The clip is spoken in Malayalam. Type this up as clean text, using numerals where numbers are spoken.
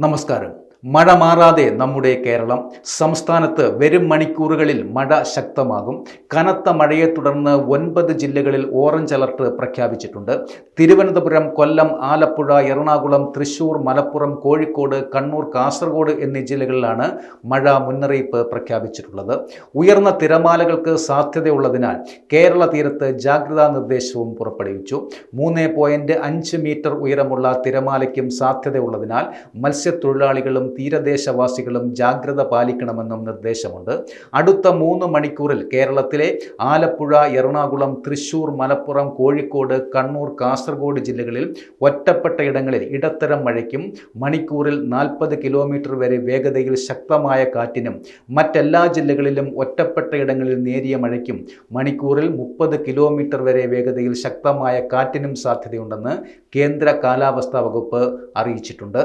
നമസ്കാരം. മഴ മാറാതെ നമ്മുടെ കേരളം. സംസ്ഥാനത്ത് വരും മണിക്കൂറുകളിൽ മഴ ശക്തമാകും. കനത്ത മഴയെ തുടർന്ന് 9 ജില്ലകളിൽ ഓറഞ്ച് അലർട്ട് പ്രഖ്യാപിച്ചിട്ടുണ്ട്. തിരുവനന്തപുരം, കൊല്ലം, ആലപ്പുഴ, എറണാകുളം, തൃശൂർ, മലപ്പുറം, കോഴിക്കോട്, കണ്ണൂർ, കാസർഗോഡ് എന്നീ ജില്ലകളിലാണ് മഴ മുന്നറിയിപ്പ് പ്രഖ്യാപിച്ചിട്ടുള്ളത്. ഉയർന്ന തിരമാലകൾക്ക് സാധ്യതയുള്ളതിനാൽ കേരള തീരത്ത് ജാഗ്രതാ നിർദ്ദേശവും പുറപ്പെടുവിച്ചു. 3.5 മീറ്റർ ഉയരമുള്ള തിരമാലയ്ക്കും സാധ്യതയുള്ളതിനാൽ മത്സ്യത്തൊഴിലാളികളും തീരദേശവാസികളും ജാഗ്രത പാലിക്കണമെന്നും നിർദ്ദേശമുണ്ട്. അടുത്ത 3 മണിക്കൂറിൽ കേരളത്തിലെ ആലപ്പുഴ, എറണാകുളം, തൃശൂർ, മലപ്പുറം, കോഴിക്കോട്, കണ്ണൂർ, കാസർഗോഡ് ജില്ലകളിൽ ഒറ്റപ്പെട്ട ഇടങ്ങളിൽ ഇടത്തരം മഴയ്ക്കും മണിക്കൂറിൽ 40 കിലോമീറ്റർ വരെ വേഗതയിൽ ശക്തമായ കാറ്റിനും മറ്റെല്ലാ ജില്ലകളിലും ഒറ്റപ്പെട്ട ഇടങ്ങളിൽ നേരിയ മഴയ്ക്കും മണിക്കൂറിൽ 30 കിലോമീറ്റർ വരെ വേഗതയിൽ ശക്തമായ കാറ്റിനും സാധ്യതയുണ്ടെന്ന് കേന്ദ്ര കാലാവസ്ഥാ വകുപ്പ് അറിയിച്ചിട്ടുണ്ട്.